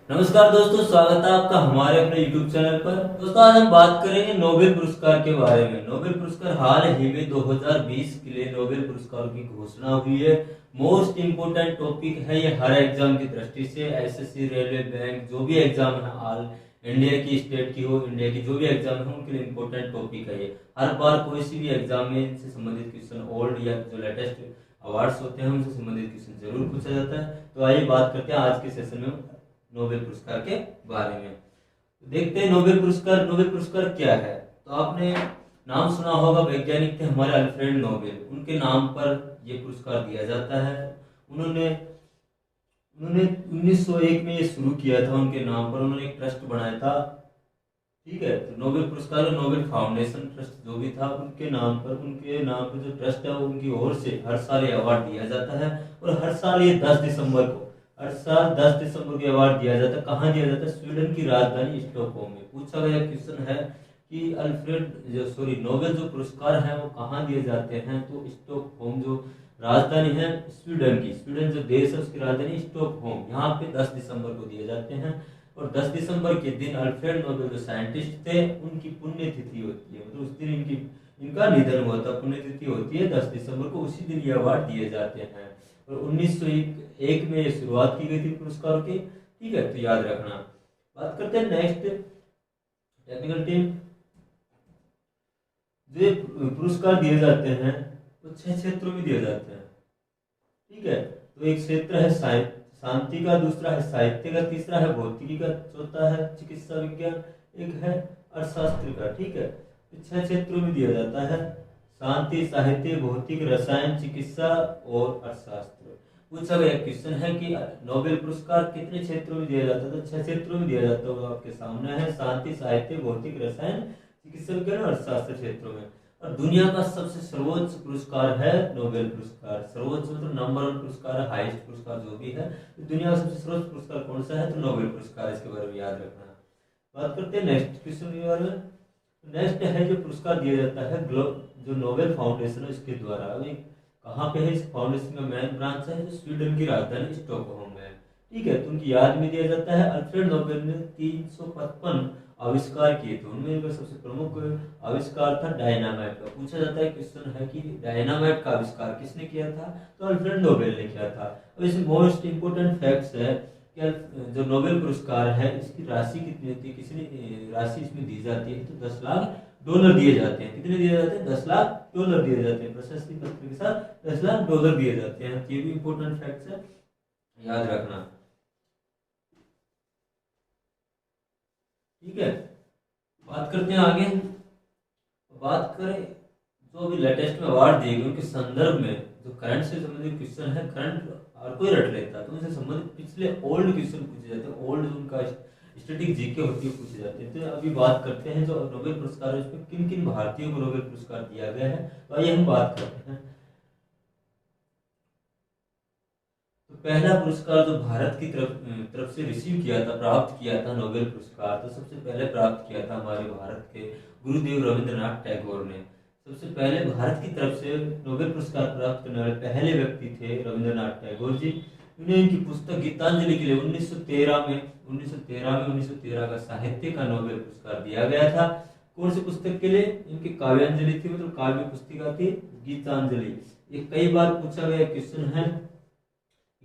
नमस्कार दोस्तों, स्वागत है आपका हमारे अपने YouTube चैनल पर। दोस्तों, आज हम बात करेंगे नोबेल पुरस्कार के बारे में। नोबेल पुरस्कार हाल ही में 2020 के लिए नोबेल पुरस्कार की घोषणा हुई है। मोस्ट इम्पोर्टेंट टॉपिक है ये हर एग्जाम की दृष्टि से। एसएससी, रेलवे, बैंक, जो भी एग्जाम है, ऑल इंडिया की, स्टेट की हो, इंडिया की जो भी एग्जाम है उनके लिए इम्पोर्टेंट टॉपिक है ये। हर बार कोई सी भी एग्जाम में इनसे संबंधित क्वेश्चन, ओल्ड या जो लेटेस्ट अवार्ड्स होते हैं उनसे संबंधित क्वेश्चन जरूर पूछा जाता है। तो आइए बात करते हैं आज के सेशन में नोबेल पुरस्कार के बारे में। देखते हैं नोबेल पुरस्कार। नोबेल पुरस्कार क्या है? तो आपने नाम सुना होगा, वैज्ञानिक थे हमारे अल्फ्रेड नोबेल। उनके नाम पर यह पुरस्कार दिया जाता है। उन्होंने उन्होंने 1901 में ये शुरू किया था। उनके नाम पर उन्होंने एक ट्रस्ट बनाया था। ठीक है, तो नोबेल पुरस्कार, नोबेल फाउंडेशन ट्रस्ट जो भी था, उनके नाम पर जो ट्रस्ट है उनकी ओर से हर साल ये अवार्ड दिया जाता है। और हर साल ये 10 दिसंबर को, हर साल 10 दिसंबर को अवार्ड दिया जाता है। कहाँ दिया जाता है? स्वीडन की राजधानी स्टॉकहोम में। पूछा गया क्वेश्चन है कि नोबेल जो पुरस्कार है वो कहाँ दिए जाते हैं? तो स्टॉकहोम जो राजधानी है स्वीडन की, स्वीडन जो देश है उसकी राजधानी स्टॉकहोम, यहाँ पे 10 दिसंबर को दिए जाते हैं। और 10 दिसंबर के दिन अल्फ्रेड नोबेल जो साइंटिस्ट थे उनकी पुण्यतिथि होती है। मतलब उस दिन इनका निधन हुआ था, पुण्यतिथि होती है 10 दिसंबर को। उसी दिन ये अवार्ड दिए जाते हैं। और 1901 में ये शुरुआत की गई थी पुरस्कारों की। ठीक है, तो याद रखना। बात करते हैं नेक्स्ट टेक्निकल टीम। जो पुरस्कार दिए जाते हैं वो 6 क्षेत्रों में दिए जाते हैं। ठीक है, तो एक क्षेत्र है शांति का, दूसरा है साहित्य का, तीसरा है भौतिकी का, चौथा है चिकित्सा विज्ञान, एक है अर्थशास्त्र का। ठीक है, तो 6 क्षेत्रों में दिया जाता है। शांति, साहित्य, भौतिक, रसायन, चिकित्सा और अर्थशास्त्र। पूछा गया क्वेश्चन है कि नोबेल पुरस्कार कितने क्षेत्रों में दिया जाता है? तो 6 क्षेत्रों में दिया जाता होगा, आपके सामने है। शांति, साहित्य, भौतिक, रसायन, चिकित्सा विज्ञान और अर्थशास्त्र क्षेत्रों में। और दुनिया का सबसे सर्वोच्च पुरस्कार है नोबेल पुरस्कार। सर्वोच्च मतलब नंबर 1 पुरस्कार है, हाईएस्ट पुरस्कार जो भी है। तो दुनिया का सबसे सर्वोच्च पुरस्कार कौन सा है? तो नोबेल पुरस्कार। इसके बारे में याद रखना। बात करते हैं नेक्स्ट क्वेश्चन के बारे में। नेक्स्ट है जो पुरस्कार दिया जाता है जो नोबेल फाउंडेशन है इसके द्वारा। अभी कहाँ पे है? इस फाउंडेशन का मेन ब्रांच है जो स्वीडन की राजधानी स्टॉकहोम में। ठीक है, तो उनकी याद में दिया जाता है। अल्फ्रेड नोबेल ने 355 आविष्कार किए थे। उनमें इनका सबसे प्रमुख आविष्कार था डायनामाइट का। पूछा जाता है क्वेश्चन है कि डायनामाइट का आविष्कार किसने किया था? तो अल्फ्रेड नोबेल ने किया था। अब इसमें मोस्ट इंपोर्टेंट फैक्ट्स है कि जो नोबेल पुरस्कार है इसकी राशि कितनी होती है, कितनी राशि इसमें दी जाती है? तो $10 लाख दिए जाते हैं। कितने दिए जाते हैं? $10 लाख दिए जाते हैं। प्रशस्ति पत्र के साथ $10 लाख दिए जाते हैं। ये भी इंपॉर्टेंट फैक्ट्स है, याद रखना। ठीक है, बात करते हैं आगे। बात करें जो अभी लेटेस्ट में अवार्ड दिए गए उनके संदर्भ में, जो करंट से संबंधित क्वेश्चन है, करंट हर कोई रट लेता है, तो उनसे संबंधित पिछले ओल्ड क्वेश्चन पूछे जाते हैं। ओल्ड उनका स्टैटिक जीके होती है, पूछे जाते हैं। तो अभी बात करते हैं जो नोबेल पुरस्कार है उसमें किन किन भारतीयों को नोबेल पुरस्कार दिया गया है। तो आइए हम बात करते हैं। तो पहला पुरस्कार जो भारत की तरफ से रिसीव किया था, प्राप्त किया था नोबेल पुरस्कार, तो सबसे पहले प्राप्त किया था हमारे भारत के गुरुदेव रविंद्रनाथ टैगोर ने। सबसे पहले भारत की तरफ से नोबेल पुरस्कार प्राप्त करने वाले पहले व्यक्ति थे रविंद्रनाथ टैगोर जी। उन्हें इनकी पुस्तक गीतांजलि के लिए 1913 का साहित्य का नोबेल पुरस्कार दिया गया था। कौन सी पुस्तक के लिए? इनकी काव्यांजलि थी, मतलब काव्य पुस्तिका थी गीतांजलि। ये कई बार पूछा गया क्वेश्चन है।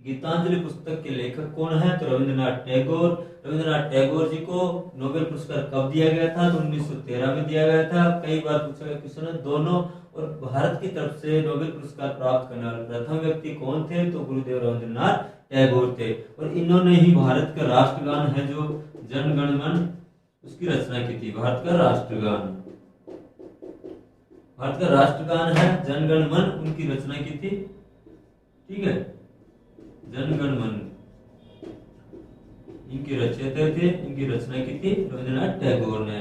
गीतांजलि पुस्तक के लेखक कौन है? तो रविंद्रनाथ टैगोर। रविंद्रनाथ टैगोर जी को नोबेल पुरस्कार कब दिया गया था? तो 1913 में दिया गया था। कई बार पूछा गया क्वेश्चन है दोनों। और भारत की तरफ से नोबेल पुरस्कार प्राप्त करने वाले प्रथम व्यक्ति कौन थे? तो गुरुदेव रविंद्रनाथ टैगोर थे। और इन्होंने ही भारत का राष्ट्रगान है जो जन गण मन, उसकी रचना की थी। भारत का राष्ट्रगान है जन गण मन, उनकी रचना की थी। ठीक है, जनगण मन इनके रचयिता थे, इनकी रचना की थी रविंद्रनाथ टैगोर ने।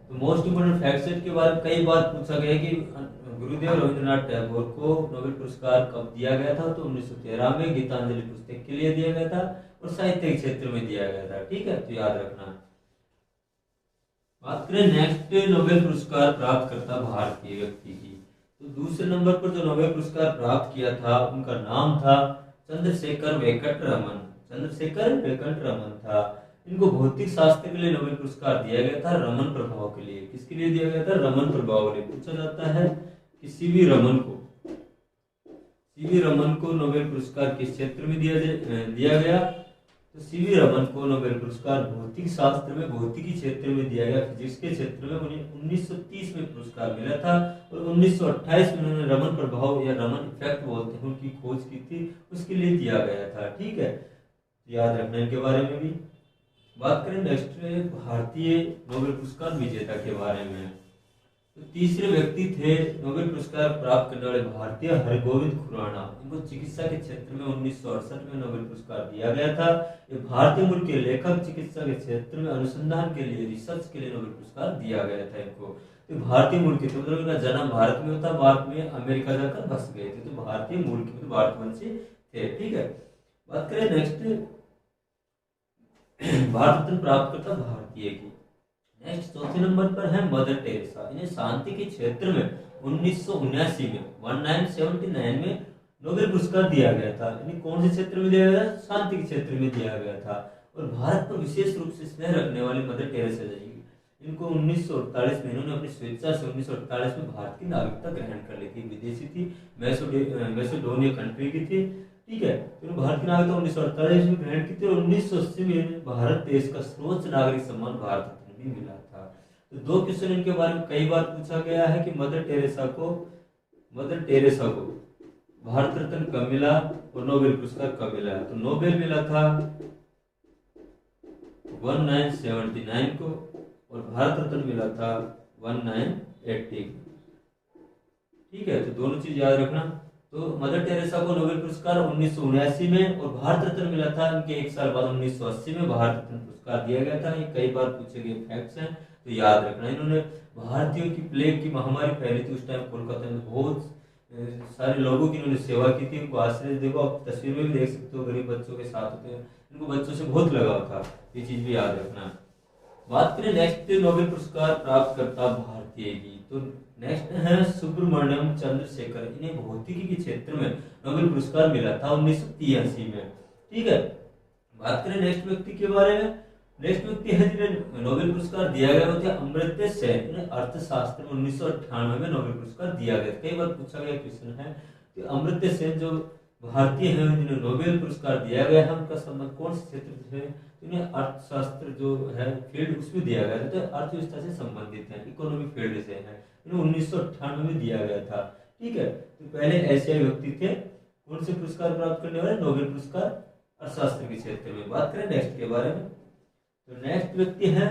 तो मोस्ट इंपोर्टेंट फैक्ट्स के बारे में कई बार पूछा गया कि गुरुदेव रविंद्रनाथ टैगोर को नोबेल पुरस्कार कब दिया गया था? तो 1913 में गीतांजलि पुस्तक के लिए दिया गया था और साहित्य के क्षेत्र में दिया गया था। ठीक है, तो याद रखना। बात करें नेक्स्ट नोबेल पुरस्कार प्राप्त करता भारतीय व्यक्ति की, तो दूसरे नंबर पर जो नोबेल पुरस्कार प्राप्त किया था उनका नाम था चंद्रशेखर वेंकट रमन। चंद्रशेखर वेंकट रमन था। इनको भौतिक शास्त्र के लिए नोबेल पुरस्कार दिया गया था, रमन प्रभाव के लिए। किसके लिए दिया गया था? रमन प्रभाव के लिए। पूछा जाता है कि सीवी रमन को नोबेल पुरस्कार किस क्षेत्र में दिया गया? तो सीवी रमन को नोबेल पुरस्कार भौतिक शास्त्र में, भौतिकी क्षेत्र में दिया गया। फिजिक्स के क्षेत्र में उन्हें 1930 में पुरस्कार मिला था और 1928 में उन्होंने रमन प्रभाव या रमन इफेक्ट बोलते हैं उनकी खोज की थी, उसके लिए दिया गया था। ठीक है, याद रखना इनके बारे में भी। बात करें नेक्स्ट भारतीय नोबेल पुरस्कार विजेता के बारे में, तो तीसरे व्यक्ति थे नोबेल पुरस्कार प्राप्त करने वाले भारतीय हरगोविंद खुराना। इनको चिकित्सा के क्षेत्र में 1968 में नोबेल पुरस्कार दिया गया था। ये भारतीय मूल के लेखक, चिकित्सा के क्षेत्र में अनुसंधान के लिए, रिसर्च के लिए नोबेल पुरस्कार दिया गया था इनको। तो भारतीय मूल के थे, मतलब इनका जन्म भारत में होता, बाद में अमेरिका जाकर बस गए थे, तो भारतीय मूल के, तो भारतवंशी थे। ठीक है, बात करें नेक्स्ट भारत रत्न प्राप्त करता भारतीय की। नेक्स्ट चौथे नंबर पर है मदर टेरेसा। इन्हें शांति के क्षेत्र में 1979 में 1979 में नोबेल पुरस्कार दिया गया था। इन्हें कौन से क्षेत्र में दिया गया? शांति के क्षेत्र में दिया गया था। और भारत पर विशेष रूप से स्नेह रखने वाले मदर टेरेसा जी, इनको 1948 में इन्होंने अपनी स्वेच्छा से 1948 में भारत की नागरिकता ग्रहण कर ली थी। विदेशी थी, मैसेडोनिया कंट्री की थी। ठीक है, तो भारत की नागरिकता 1948 में ग्रहण की थी और 1980 में भारत देश का सर्वोच्च नागरिक सम्मान भारत रत्न भी मिला था। तो दो क्वेश्चन इनके बारे में कई बार पूछा गया है कि मदर टेरेसा को भारत रत्न कब मिला और नोबेल पुरस्कार कब मिला? तो नोबेल मिला था 1979 को और भारत रत्न मिला था 1980 को। ठीक है, तो दोनों चीज याद रखना। तो मदर टेरेसा को नोबेल पुरस्कार 1979 में और भारत रत्न मिला था इनके एक साल बाद 1980 में भारत रत्न पुरस्कार दिया गया था। ये कई बार पूछे गए फैक्ट्स हैं, तो याद रखना। इन्होंने भारतीयों की प्लेग की महामारी फैली थी उस टाइम कोलकाता में, बहुत सारे लोगों की इन्होंने सेवा की थी। इनको आश्रय, देखो आप तस्वीर में भी देख सकते हो, गरीब बच्चों के साथ होते हैं, इनको बच्चों से बहुत लगाव था। ये चीज भी याद रखना। बात करें नेक्स्ट नोबेल पुरस्कार प्राप्त करता भारतीय की, तो नेक्स्ट है सुब्रमण्यम चंद्रशेखर। इन्हें भौतिकी के क्षेत्र में नोबेल पुरस्कार मिला था 1983 में। ठीक है, बात करें नेक्स्ट व्यक्ति के बारे में। नेक्स्ट व्यक्ति है जिन्हें नोबेल पुरस्कार दिया गया, वो थे अमर्त्य सेन। इन्हें अर्थशास्त्र में 1998 में नोबेल पुरस्कार दिया गया। कई बार पूछा गया क्वेश्चन है कि अमर्त्य सेन जो भारतीय हैं जिन्हें नोबेल पुरस्कार दिया गया है, उनका संबंध कौन से क्षेत्र से है? इन्हें अर्थशास्त्र जो है फील्ड उसमें दिया गया था, तो अर्थव्यवस्था से संबंधित है, इकोनॉमिक फील्ड से है। इन्हें 1998 में दिया गया था। ठीक है, तो पहले एशियाई व्यक्ति थे कौन से पुरस्कार प्राप्त करने वाले? नोबेल पुरस्कार अर्थशास्त्र के क्षेत्र में। बात करें नेक्स्ट के बारे में, तो नेक्स्ट व्यक्ति है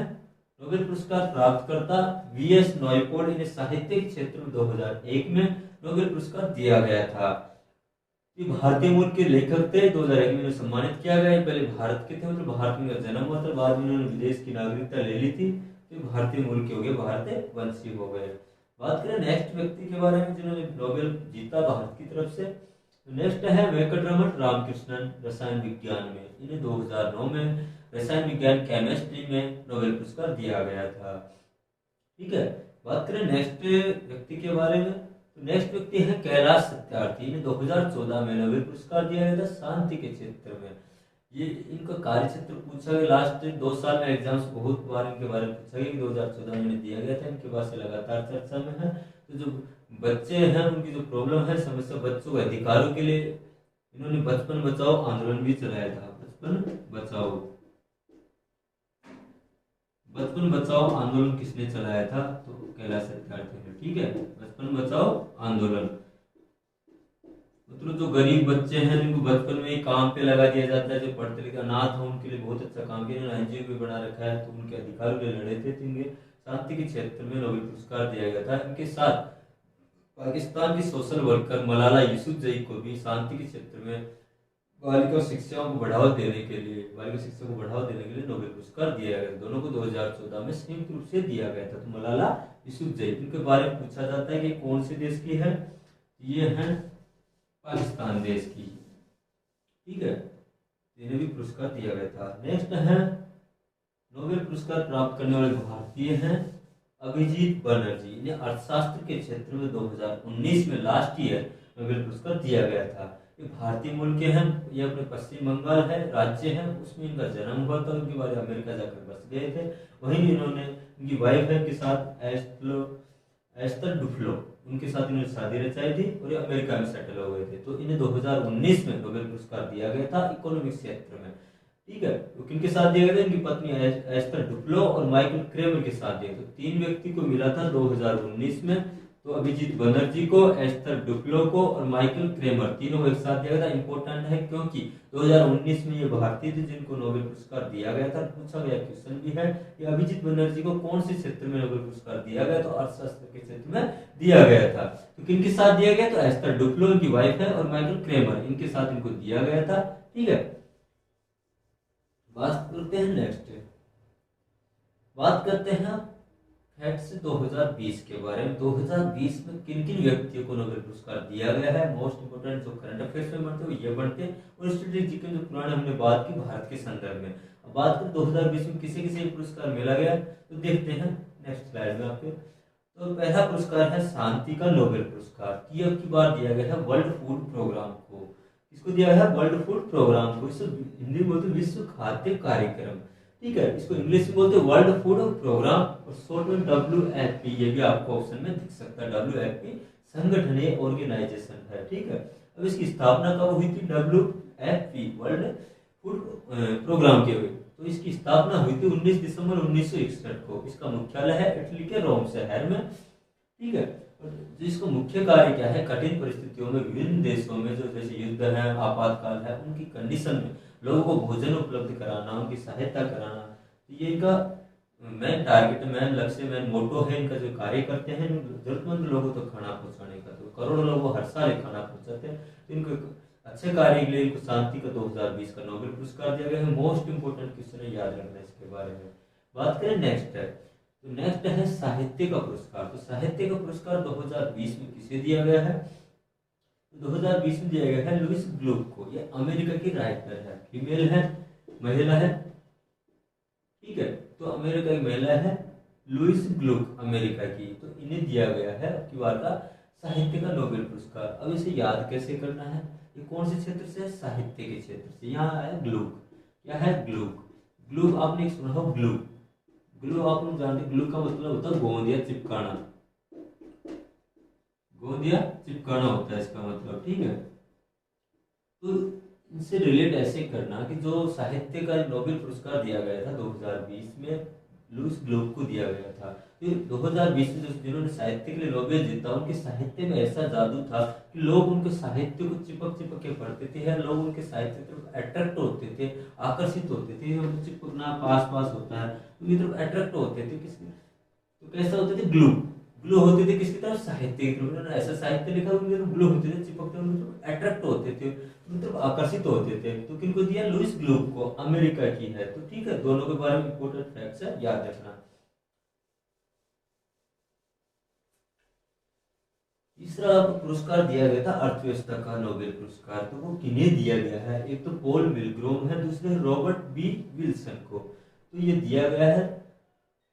नोबेल पुरस्कार प्राप्त करता वीएस नॉयपोल। इन्हें साहित्य के क्षेत्र में 2001 में नोबेल पुरस्कार दिया गया था। ये भारतीय मूल के लेखक थे, 2001 में सम्मानित किया गया। पहले भारत के थे, मतलब भारत में जन्म हुआ था, बाद में उन्होंने विदेश की नागरिकता ले ली थी, तो भारतीय मूल के हो गए, भारतीय वंशी हो गए। बात करें नेक्स्ट व्यक्ति के बारे में जिन्होंने नोबेल जीता भारत की तरफ से, तो नेक्स्ट है वेंकटरमण रामकृष्णन, रसायन विज्ञान में। इन्हें 2009 में रसायन विज्ञान केमिस्ट्री में नोबेल पुरस्कार दिया गया था। ठीक है, बात करें नेक्स्ट व्यक्ति के बारे में, तो नेक्स्ट व्यक्ति है कैलाश सत्यार्थी। इन्हें 2014 में नोबेल पुरस्कार दिया गया था शांति के क्षेत्र में। ये इनका कार्य क्षेत्र पूछा गया, लास्ट 2 साल में एग्जाम्स बहुत बार इनके बारे में पूछा गया कि 2014 में दिया गया था, इनके पास से लगातार चर्चा में है। तो जो बच्चे हैं उनकी जो प्रॉब्लम है, समस्या, बच्चों के अधिकारों के लिए इन्होंने बचपन बचाओ आंदोलन भी चलाया था। बचपन बचाओ आंदोलन किसने चलाया था? तो कैलाश सत्यार्थी ने। ठीक है, बचपन बचाओ आंदोलन, मतलब जो गरीब बच्चे हैं जिनको बचपन में ही काम पे लगा दिया जाता है, जो पढ़ते लिखे अनाथ हो उनके लिए बहुत अच्छा काम किया, एनजीओ भी बना रखा है, तो उनके अधिकारों के लिए लड़े थे। तो इनके शांति के क्षेत्र में नोबेल पुरस्कार दिया गया था। इनके साथ पाकिस्तान की सोशल वर्कर मलाला यूसुफजई को भी शांति के क्षेत्र में बालिका शिक्षा को बढ़ावा देने के लिए नोबेल पुरस्कार दिया गया। दोनों को 2014 में संयुक्त रूप से दिया गया था। तो मलाला यूसुफजई, इनके बारे में पूछा जाता है कि कौन से देश की है? ये है पाकिस्तान देश की। ठीक है, इन्हें भी पुरस्कार दिया गया था। नेक्स्ट है नोबेल पुरस्कार प्राप्त करने वाले भारतीय हैं अभिजीत बनर्जी। इन्हें अर्थशास्त्र के क्षेत्र में 2019 में लास्ट ईयर नोबेल पुरस्कार दिया गया था। ये भारतीय मूल के हैं, ये अपने पश्चिम बंगाल है राज्य है, उसमें इनका जन्म हुआ था। उनके बाद अमेरिका जाकर बस गए थे। वहीं इन्होंने, इनकी वाइफ है के साथ एस्थर डुफ्लो, उनके साथ इन्होंने शादी रचाई थी और ये अमेरिका में सेटल हो गए थे। तो इन्हें 2019 में नोबेल पुरस्कार दिया गया था इकोनॉमिक्स क्षेत्र में। ठीक है, तो किनके साथ दिया गया था? इनकी पत्नी एस्थर डुफ्लो और माइकल क्रेमर के साथ दिया। तो 3 व्यक्ति को मिला था 2019 में। तो अभिजीत बनर्जी को, एस्थर डुफ्लो को और माइकल क्रेमर, तीनों को एक साथ दिया गया था। इंपॉर्टेंट है क्योंकि 2019 में ये भारतीय थे जिनको नोबेल पुरस्कार दिया गया था। पूछा गया क्वेश्चन भी है कि अभिजीत बनर्जी को कौन से क्षेत्र में नोबेल पुरस्कार दिया गया? तो अर्थशास्त्र के क्षेत्र में दिया गया था। तो किनके साथ दिया गया? तो एस्थर डुफ्लो इनकी वाइफ है और माइकल क्रेमर, इनके साथ इनको दिया गया था। ठीक है, बात करते हैं नेक्स्ट, बात करते हैं फैक्ट्स 2020 के बारे में। 2020 में किन किन व्यक्तियों को नोबेल पुरस्कार दिया गया है? मोस्ट इंपोर्टेंट जो करंट अफेयर्स में बढ़ते हैं ये बढ़ते हैं, और स्ट्रेटेजी के जो पुराने हमने बात की भारत के संदर्भ में। अब बात करें 2020 में किसे किसे पुरस्कार मिला गया, तो देखते हैं नेक्स्ट स्लाइड में आपके। तो पहला पुरस्कार है शांति का नोबेल पुरस्कार, ये अब की बार दिया गया है वर्ल्ड फूड प्रोग्राम को। इसको दिया गया है वर्ल्ड फूड प्रोग्राम को, इसको हिंदी में बोलते विश्व खाद्य कार्यक्रम। ठीक है, इसको इंग्लिश में बोलते हैं वर्ल्ड फूड प्रोग्राम और शॉर्ट में WFP। ये भी आपको ऑप्शन में दिख सकता है, WFP संगठन ऑर्गेनाइजेशन है। ठीक है, अब इसकी स्थापना कब हुई थी? WFP वर्ल्ड फूड प्रोग्राम के हुए, तो इसकी स्थापना हुई थी 19 दिसंबर 1961 को। इसका मुख्यालय है इटली के रोम शहर में। ठीक है, जिसको मुख्य कार्य क्या है? कठिन परिस्थितियों में विभिन्न देशों में जो जैसे युद्ध है, आपातकाल है, उनकी कंडीशन में लोगों को भोजन उपलब्ध कराना, उनकी सहायता कराना। तो ये इनका मेन टारगेट, मेन लक्ष्य, मेन मोटो है इनका। जो कार्य करते हैं जरूरतमंद लोगों तक खाना पहुंचाने का। तो करोड़ों लोगों को हर साल खाना पहुंचाते हैं। तो इनको अच्छे कार्य के लिए इनको शांति का 2020 का नोबेल पुरस्कार दिया गया है। मोस्ट इंपोर्टेंट क्वेश्चन है, याद रखना इसके बारे में। बात करें नेक्स्ट है, तो नेक्स्ट है साहित्य का पुरस्कार। तो साहित्य का पुरस्कार 2020 में किसे दिया गया है? 2020 में दिया गया है लुइस ग्लुक को। ये अमेरिका की राइटर है, फीमेल है, महिला है। ठीक है, तो अमेरिका की महिला है लुइस ग्लुक, अमेरिका की। तो इन्हें दिया गया है अब की बार का साहित्य का नोबेल पुरस्कार। अब इसे याद कैसे करना है? ये कौन से क्षेत्र से है? साहित्य के क्षेत्र से। यहाँ है ग्लुक, क्या है? ग्लुक। ग्लुक आपने सुना हो, ग्लुक। ग्लू आप लोग जानते हैं, ग्लू का मतलब होता है गोंदिया चिपकाना, गोंदिया चिपकाना होता है इसका मतलब। ठीक है, तो इनसे रिलेट ऐसे करना कि जो साहित्य का नोबेल पुरस्कार दिया गया था 2020 में लुइस ग्लुक को दिया गया था। तो 2020 में जिन्होंने साहित्य के लिए नोबेल जीता, उनके साहित्य में ऐसा जादू था कि लोग उनके साहित्य को चिपक चिपक के पढ़ते थे, या लोग उनके साहित्य तरफ अट्रैक्ट होते थे, आकर्षित होते थे। चिपकना पास पास होता है, उनकी तरफ अट्रैक्ट होते थे। किसकी? तो कैसा होते थे? ग्लू। ग्लू होते थे किसकी तरफ? साहित्य की तरफ। ऐसा साहित्य लिखा, उनकी तरफ ग्लू होते थे, चिपकते, उनकी तरफ अट्रैक्ट होते थे, मतलब आकर्षित होते थे। तो किनको दिया? लुइस ग्लुक को, अमेरिका की है। तो ठीक है, दोनों के बारे में इंपोर्टेंट फैक्ट्स है, याद रखना। तीसरा पुरस्कार दिया गया था अर्थव्यवस्था का नोबेल पुरस्कार। तो वो किन्हें दिया गया है? एक तो पॉल मिलग्रोम है, दूसरे रॉबर्ट बी विल्सन को। तो ये दिया गया है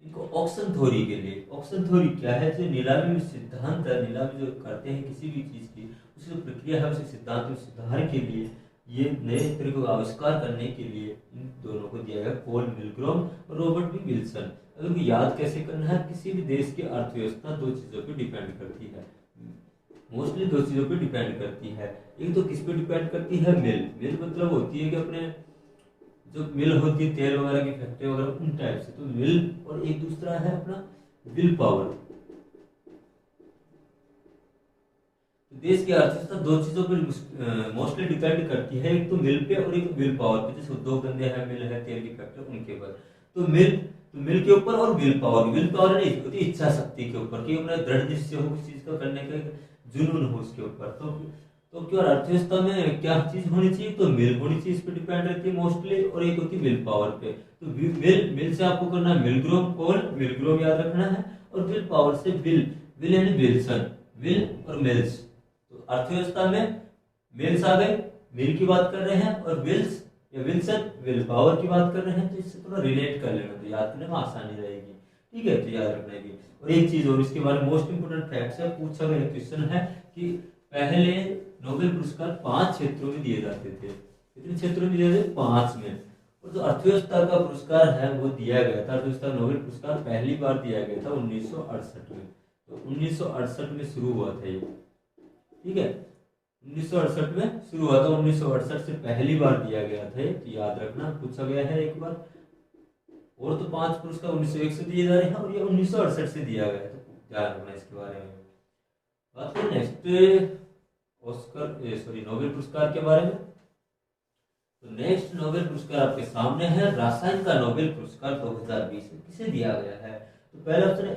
इनको ऑक्शन थ्योरी के लिए। ऑक्शन थ्योरी क्या है? जो नीलामी में सिद्धांत है, नीलामी जो करते हैं किसी भी चीज की, उसकी जो प्रक्रिया है, उसे सिद्धांत में सुधार के लिए, ये नए तरीकों का आविष्कार करने के लिए इन दोनों को दिया गया, पॉल मिलग्रोम और रॉबर्ट बी विल्सन। अगर को याद कैसे करना है? किसी भी देश की अर्थव्यवस्था दो चीजों पर डिपेंड करती है, मोस्टली दो चीजों पे डिपेंड करती है। एक तो किस पे डिपेंड करती है? मिल। मिल मतलब होती है कि अपने जो मिल होती है तेल वगैरह की फैक्ट्री वगैरह, उन टाइप से। तो मिल, और एक दूसरा है अपना विल पावर। तो देश की अर्थव्यवस्था दो चीजों पर मोस्टली डिपेंड करती है, एक तो मिल पे और एक विल पावर पे। जैसे उद्योग धंधे हैं, मिल है, तेल की फैक्ट्री, उनके पर। तो मिल के ऊपर और विल पावर नहीं होती, इच्छा शक्ति के ऊपर, कि अपना दृढ़ निश्चय हो किसी चीज का करने का, जुनून हो उसके ऊपर। तो क्या अर्थव्यवस्था में क्या चीज होनी चाहिए? तो मिल होनी चाहिए, इस पे डिपेंड रहती है मोस्टली, और एक होती है विल पावर पे। तो मिल से आपको करना है मिलग्रोम, पॉल मिलग्रोम याद रखना है, और विल पावर से विल यानी विल्सन, विल और मिल्स। तो अर्थव्यवस्था में मिल्स आ गए, मिल की बात कर रहे हैं, और विल्स या विल्सन विल पावर की बात कर रहे हैं। तो इससे थोड़ा रिलेट कर लेना, तो याद करने में आसानी रहेगी। ठीक है, तो याद रखना है। और एक चीज और इसके बारे में मोस्ट इंपोर्टेंट फैक्ट्स है, पूछा गया क्वेश्चन है कि पहले नोबेल पुरस्कार 5 क्षेत्रों में दिए जाते थे। कितने क्षेत्रों में दिए जाते? 5 में। और जो अर्थव्यवस्था का पुरस्कार है वो दिया गया था, अर्थव्यवस्था नोबेल पुरस्कार पहली बार दिया गया था 1968 में। तो 1968 में शुरू हुआ था ये, ठीक है, 1968 में शुरू हुआ था। 1968 से पहली बार दिया गया था, तो याद रखना, पूछा गया है एक बार। और तो 5 पुरस्कार 1901 से दिए जा रहे हैं और ये 1968 से दिया गया है, तो ध्यान रखना इसके बारे में। बात करें नेक्स्ट नोबेल पुरस्कार के बारे में। तो नेक्स्ट नोबेल पुरस्कार आपके सामने है, रसायन का नोबेल पुरस्कार 2020 में किसे दिया गया है? तो पहला ऑप्शन है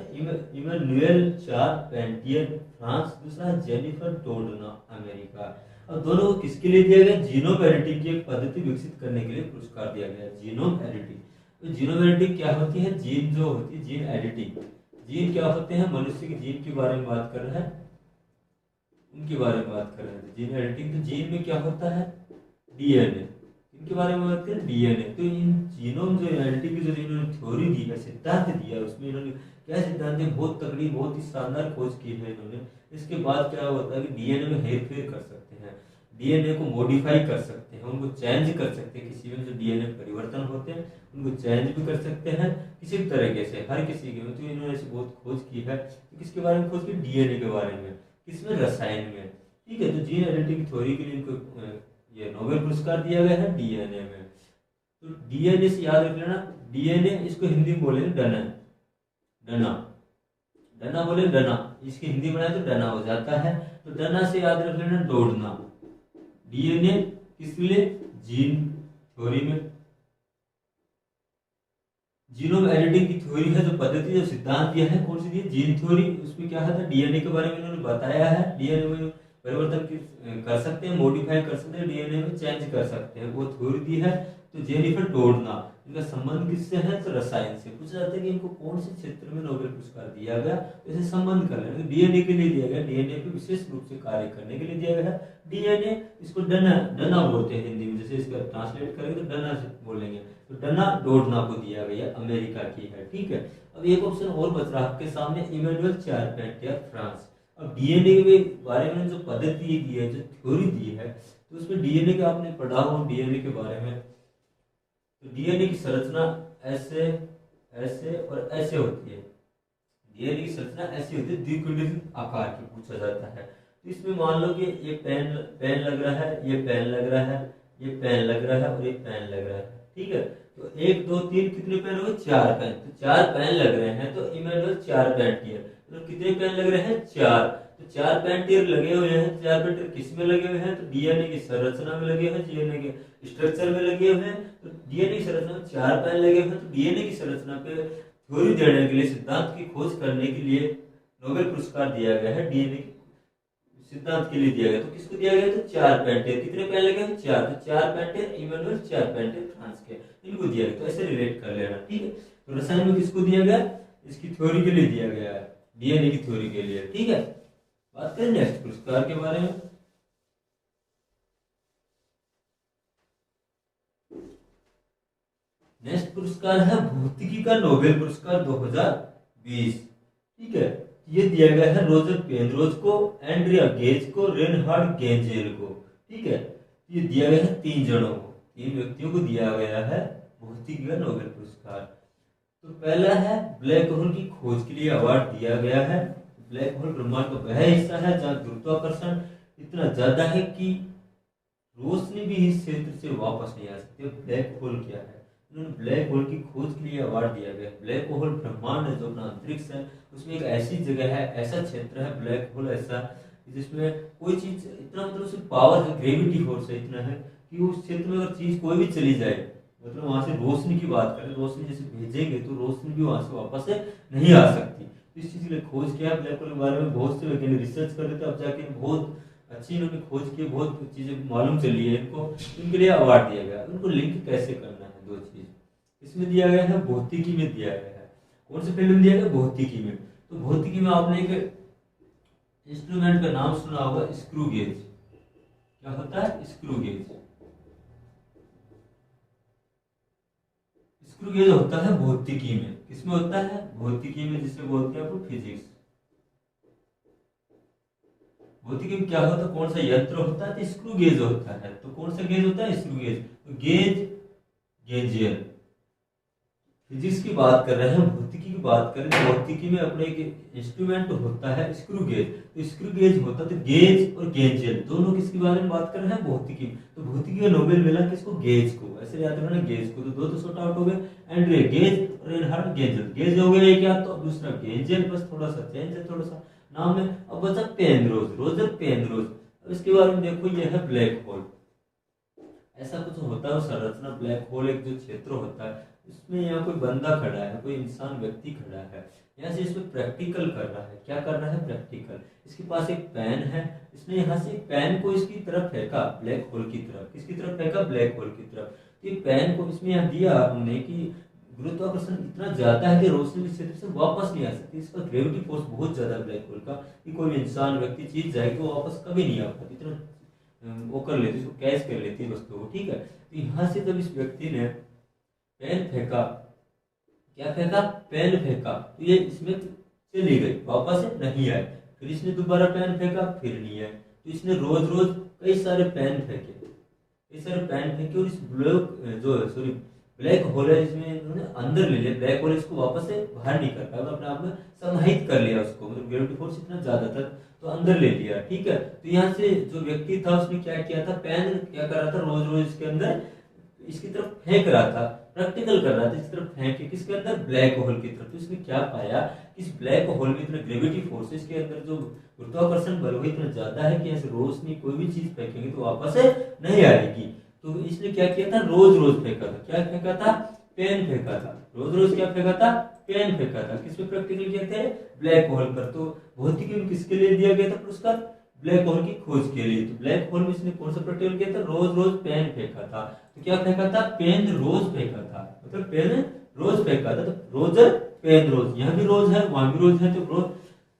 इमैनुएल चारपेंटियर फ्रांस, दूसरा है जेनिफर डोडना अमेरिका। अब दोनों को किसके लिए दिया गया? जीनोम एडिटिंग की एक पद्धति विकसित करने के लिए पुरस्कार दिया गया, जीनोम एडिटिंग। तो जीनोम एडिटिंग क्या होती है? जीन जो होती है, जीन एडिटिंग। जीन क्या होते हैं? मनुष्य के जीन के बारे में बात कर रहे हैं, उनके बारे में बात कर रहे हैं। जीन एडिटिंग, तो जीन में क्या होता है? डीएनए। इनके बारे में बात करें, डीएनए। तो इन जीनोम जो एडिटिंग की जो इन्होंने थ्योरी दी है, सिद्धांत दिया, उसमें इन्होंने क्या सिद्धांत है? बहुत तगड़ी, बहुत ही शानदार खोज की है इन्होंने। इसके बाद क्या होता है कि डीएनए में हेर फेर कर सकते हैं, डीएनए को मॉडिफाई कर सकते हैं, उनको चेंज कर सकते हैं। किसी में जो डीएनए परिवर्तन होते हैं उनको चेंज भी कर सकते हैं किसी भी तरीके से, हर किसी के में। तो इन्होंने ऐसी बहुत खोज की है। तो किसके बारे में खोज की? डीएनए के बारे में। किसमें? रसायन में, ठीक है। तो जीन एडिटिंग थ्योरी के लिए इनको ये नोबेल पुरस्कार दिया गया है डीएनए में। तो डीएनए से याद रख लेना, डीएनए इसको हिंदी में बोलेंगे डना, डना, डना बोले डना, इसकी हिंदी बनाए तो डना हो जाता है। तो डना से याद रख लेना दौड़ना। डीएनए किस लिए? जीन थ्योरी में। जीनोम एडिटिंग की थ्योरी है, जो पद्धति, जो सिद्धांत दिया है, कौन सी दी? Gene theory. उसमें क्या था? डीएनए के बारे में इन्होंने बताया है। डीएनए में परिवर्तन कर सकते हैं, मॉडिफाई कर सकते हैं, डीएनए में चेंज कर सकते हैं, वो थ्योरी दी है। तो जेनिफर डोडना, इनका संबंध किससे है? तो रसायन से। पूछा जाता है कि इनको कौन से क्षेत्र में नोबेल पुरस्कार दिया गया, इसे संबंध कर लेना। डीएनए के लिए दिया गया, डीएनए पे विशेष रूप से कार्य करने के लिए दिया गया है। डीएनए इसको डना, डना बोलते हैं हिंदी में, जैसे इसका ट्रांसलेट करेंगे तो डना से बोलेंगे। तो डना डोडना को दिया गया, अमेरिका की है, ठीक है। अब एक ऑप्शन और बच रहा आपके सामने, इमैनुएल चारपेंटियर फ्रांस। अब डीएनए के बारे में जो पद्धति दी है, जो थ्योरी दी है, तो उसमें डीएनए का आपने पढ़ा हो, डीएनए के बारे में। तो डीएनए की संरचना ऐसे, ऐसे और ऐसे होती है। डीएनए की संरचना ऐसी होती है, द्विखंडित आकार की। पूछा जाता है तो इसमें मान लो कि ये पेन पेन लग रहा है, ये पेन लग रहा है, ये पेन लग रहा है और ये पेन लग रहा है, ठीक है। तो 1 2 3 कितने पेन हो गए? 4 पेन। तो 4 पेन लग रहे हैं, तो इमैनुएल चारपेंटियर। तो कितने पेन लग रहे हैं? 4। तो 4 पेंटियर लगे हुए हैं। 4 पेंटियर किस में लगे हुए हैं? तो डीएनए की संरचना में लगे हुए हैं, डीएनए के स्ट्रक्चर में लगे हुए हैं। तो डीएनए की संरचना में 4 पेन लगे हुए हैं। तो डीएनए की संरचना पे थ्योरी देने के लिए, सिद्धांत की खोज करने के लिए नोबेल पुरस्कार दिया गया है। डीएनए सिद्धांत के लिए दिया गया। तो किसको दिया गया? तो 4 पेंटियर। कितने पेन लगे हैं? 4। तो 4 पेंटियर इमैनुएल चारपेंटियर फ्रांस के, इनको दिया गया। तो ऐसे रिलेट कर लेना, ठीक है। तो रसायन में किसको दिया गया? इसकी थ्योरी के लिए दिया गया है, डीएनए की थ्योरी के लिए, ठीक है। बात करें नेक्स्ट पुरस्कार के बारे में। नेक्स्ट पुरस्कार है भौतिकी का नोबेल पुरस्कार 2020, ठीक है। ये दिया गया है रोजर पेनरोज को, एंड्रिया गेज को, रेनहार्ड गेंजेल को, ठीक है। ये दिया गया है 3 जनों को, 3 व्यक्तियों को दिया गया है भौतिकी का नोबेल पुरस्कार। तो पहला है ब्लैक होल की खोज के लिए अवार्ड दिया गया है। ब्लैक होल ब्रह्मांड का वह हिस्सा है जहाँ गुरुत्वाकर्षण इतना ज्यादा है कि रोशनी भी इस क्षेत्र से वापस नहीं आ सकती। ब्लैक होल क्या है? उन्होंने ब्लैक होल की खोज के लिए अवार्ड दिया गया। ब्लैक होल ब्रह्मांड है, जो अपना अंतरिक्ष है, उसमें एक ऐसी जगह है, ऐसा क्षेत्र है ब्लैक होल ऐसा, जिसमें कोई चीज इतना, मतलब उसमें पावर है, ग्रेविटी फोर्स है इतना है कि उस क्षेत्र में अगर चीज कोई भी चली जाए, मतलब वहां से रोशनी की बात करें, रोशनी जैसे भेजेंगे तो रोशनी भी वहां से वापस से नहीं आ सकती। तो इस चीज के लिए खोज किया। ब्लैक होल के बारे में बहुत से वैज्ञानिक रिसर्च कर रहे थे, अब जाके बहुत अच्छी इन्होंने खोज की, बहुत चीजें मालूम चली है इनको, इनके लिए अवार्ड दिया गया। उनको लिंक कैसे करना है, 2 चीज इसमें दिया गया है, भौतिकी में दिया गया है। कौन से फील्ड में दिया गया? भौतिकी में। तो भौतिकी में आपने एक इंस्ट्रूमेंट का नाम सुना होगा, स्क्रू गेज। क्या होता है? Screw gauge. स्क्रू गेज होता है भौतिकी में। किसमें होता है? भौतिकी में, जिसे बोलते हैं फिजिक्स। भौतिकी में क्या होता है, कौन सा यंत्र होता है, तो स्क्रू गेज होता है। तो कौन सा गेज होता है, स्क्रू गेज। तो गेज, गेजियर। फिजिक्स की बात कर रहे हैं, भौतिकी की बात कर रहे हैं। भौतिकी में अपने एक इंस्ट्रूमेंट होता है स्क्रू गेज। तो स्क्रू गेज होता है, तो गेज और गेजियर दोनों किसके बारे में बात कर रहे हैं, भौतिकी। तो भौतिकी का नोबेल मिला किसको, गेज को। ऐसे याद रखना गेज को। तो दो तो शॉर्ट आउट हो गए, एंड्रे गेज और रेनहार्ड गेजल। गेज हो गया क्या, तो अब दूसरा गेजियर, बस थोड़ा सा चेंज है, थोड़ा सा नाम है। अब बचा पेनरोज, रोजर पेनरोज। अब इसके बारे में देखो, ये है ब्लैक होल। ऐसा कुछ होता है संरचना, ब्लैक होल एक जो क्षेत्र होता है, इसमें यहाँ कोई बंदा खड़ा है, कोई इंसान व्यक्ति खड़ा है, यहाँ से इसमें प्रैक्टिकल कर रहा है। क्या कर रहा है, प्रैक्टिकल। इसके पास एक पेन है, इसने यहाँ से पेन को इसकी तरफ फेंका, ब्लैक होल की तरफ। किसकी तरफ फेंका, ब्लैक होल की तरफ। तो ये पेन को इसमें यहाँ दिया हमने कि गुरुत्वाकर्षण इतना ज्यादा है कि रोशनी इस क्षेत्र से वापस नहीं आ सकती। इसका ग्रेविटी फोर्स बहुत ज्यादा है ब्लैक होल का, कि कोई इंसान व्यक्ति चीज जाएगी तो वापस कभी नहीं आ पाती। इतना वो कर लेती, इसको कैच कर लेती है वस्तु को, ठीक है। तो यहाँ से जब इस व्यक्ति ने पेन फेंका, क्या फेंका, पेन फेंका, तो ये इसमें चली गई, वापस नहीं आई। फिर इसने दोबारा पेन फेंका, फिर नहीं आई। तो इसने रोज रोज कई सारे पेन फेंके, कई सारे पेन फेंके, और इस ब्लैक होल है, इसमें इन्होंने अंदर ले लिया ब्लैक होल, इसको वापस से बाहर नहीं कर पाया, अपने आप में समाहित कर लिया उसको, मतलब ग्रेविटी फोर्स इतना ज्यादा था तो अंदर ले लिया, ठीक है। तो यहाँ से जो व्यक्ति था उसने क्या किया था, पेन क्या कर रहा था, रोज रोज इसके अंदर इसकी तरफ फेंक रहा था, प्रैक्टिकल कर रहा था, इस तरफ फेंक के किसके अंदर, ब्लैक होल की तरफ। तो इसने क्या पाया, इस ब्लैक होल में इतना ग्रेविटी फोर्स, इसके अंदर जो गुरुत्वाकर्षण बल वो इतना ज्यादा है कि ऐसे रोशनी कोई भी चीज फेंकेंगे तो वापस नहीं आएगी। तो इसने क्या किया था, रोज रोज फेंका था। क्या फेंका था, पेन फेंका था। रोज रोज क्या फेंका था, पेन फेंका था। किस पे प्रैक्टिकल किए थे, ब्लैक होल पर। तो भौतिकी में किसके लिए दिया गया था पुरस्कार, ब्लैक होल की खोज के लिए। तो ब्लैक होल में इसने कौन सा प्रैक्टिकल किया था, रोज रोज पेन फेंका था। तो क्या फेंका था, पेन रोज फेंका था, मतलब पेन रोज फेंका था। तो रोजर पेन रोज, यहाँ भी रोज है वहां भी रोज है, तो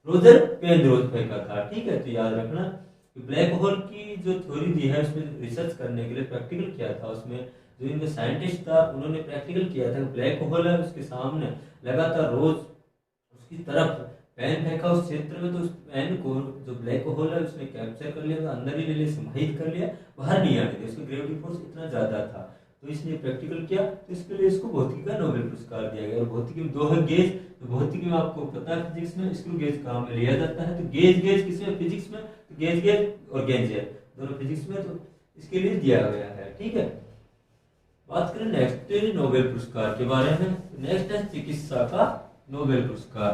रोजर पेन रोज फेंका था, ठीक है। तो याद रखना ब्लैक होल की जो थ्योरी दी है उसमें रिसर्च करने के लिए प्रैक्टिकल किया था। उसमें जो इनका साइंटिस्ट था उन्होंने प्रैक्टिकल किया था, ब्लैक होल है उसके सामने लगातार रोज उसकी तरफ पेन फेंका उस क्षेत्र में, तो उस पेन को जो ब्लैक होल है उसने कैप्चर कर लिया, तो अंदर ही ले लिया, समाहित कर लिया, बाहर नहीं आने दिया, उसका ग्रेविटी फोर्स इतना ज्यादा था। तो इसलिए प्रैक्टिकल किया, तो इसके लिए इसको भौतिकी का नोबेल पुरस्कार दिया गया। और भौतिकी में दो है गेज, तो भौतिकी में आपको पता है फिजिक्स में स्क्रू गेज काम में लिया जाता है। तो गेज गेज किसमें, फिजिक्स में, तो गेज गेज और गेज दोनों फिजिक्स में, तो इसके लिए दिया गया है, ठीक है। बात करें नेक्स्ट नोबेल पुरस्कार के बारे में। नेक्स्ट है चिकित्सा का नोबेल पुरस्कार।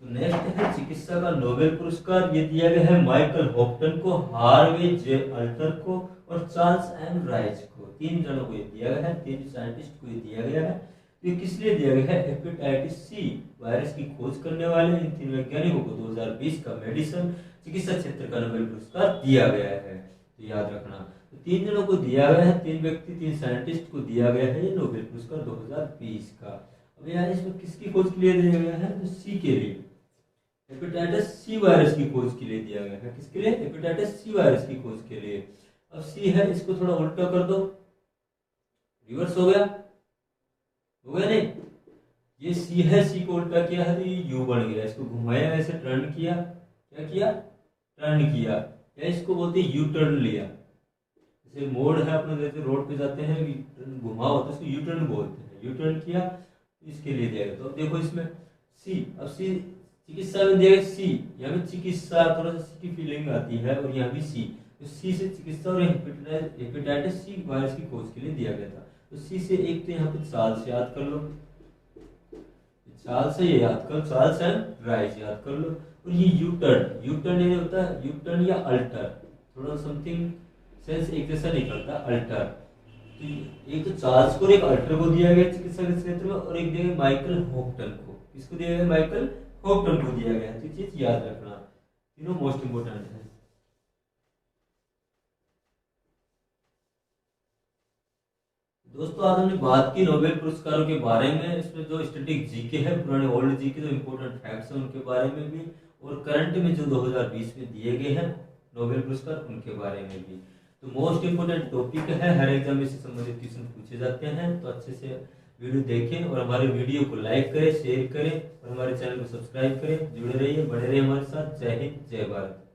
तो नेक्स्ट है चिकित्सा का नोबेल पुरस्कार। ये दिया गया है माइकल हॉप्टन को, हार्वे जे अल्टर को और चार्ल्स एम राइज को। तीन जनों को ये दिया गया है, तीन साइंटिस्ट को ये दिया गया है। तो ये किस लिए दिया गया है, हेपेटाइटिस सी वायरस की खोज करने वाले इन तीन वैज्ञानिकों को 2020 का मेडिसिन चिकित्सा क्षेत्र का नोबेल पुरस्कार दिया गया है। तो याद रखना, तो तीन जनों को दिया गया है, तीन व्यक्ति, तीन साइंटिस्ट को दिया गया है ये नोबेल पुरस्कार 2020 का। अब यहाँ इसमें किसकी खोज के लिए दिया गया है, तो सी के लिए, हेपेटाइटिस सी वायरस की खोज के लिए दिया गया है। किसके लिए, हेपेटाइटिस सी वायरस की खोज के लिए। अब सी है, इसको थोड़ा उल्टा कर दो, रिवर्स हो गया, हो गया नहीं, ये सी है, सी को उल्टा किया है तो ये यू बन गया, इसको घुमाया ऐसे, टर्न किया, क्या किया, टर्न किया, या इसको बोलते हैं यू टर्न लिया। जैसे मोड़ है अपने, जैसे रोड पे जाते हैं घुमा होता है, इसको यू टर्न बोलते हैं, यू टर्न किया, इसके लिए दिया गया। तो अब देखो इसमें सी, अब सी चिकित्सा में दिया गया सी, यहाँ पे चिकित्सा थोड़ा सा सी की फीलिंग आती है, और यहाँ भी सी, तो सी से चिकित्सा और हेपेटाइटिस सी वायरस की खोज के लिए दिया गया था। तो सी से एक तो यहाँ पे चार्ल्स याद कर लो, चार्ल्स से ये याद कर, चार्ल्स एंड राइज याद कर लो। और ये यू टर्न, यू टर्न ये होता है, यू टर्न या अल्टर, थोड़ा समथिंग सेंस एक जैसा नहीं करता, अल्टर। तो एक तो चार्ल्स को, एक अल्टर को दिया गया चिकित्सा के क्षेत्र में, और एक दिया गया माइकल हॉप्टन को। किसको दिया गया, माइकल हॉप्टन को दिया गया। तो चीज याद रखना, तीनों मोस्ट इंपोर्टेंट है। दोस्तों आज हमने बात की नोबेल पुरस्कारों के बारे में। इसमें जो स्टैटिक जीके है, पुराने ओल्ड जीके जो इंपॉर्टेंट फैक्ट्स हैं उनके बारे में भी, और करंट में जो 2020 में दिए गए हैं नोबेल पुरस्कार उनके बारे में भी। तो मोस्ट इंपोर्टेंट टॉपिक है, हर एग्जाम में से संबंधित क्वेश्चन पूछे जाते हैं, तो अच्छे से वीडियो देखें और हमारे वीडियो को लाइक करें, शेयर करें और हमारे चैनल को सब्सक्राइब करें। जुड़े रहिए, बने रहिए हमारे साथ। जय हिंद, जय भारत।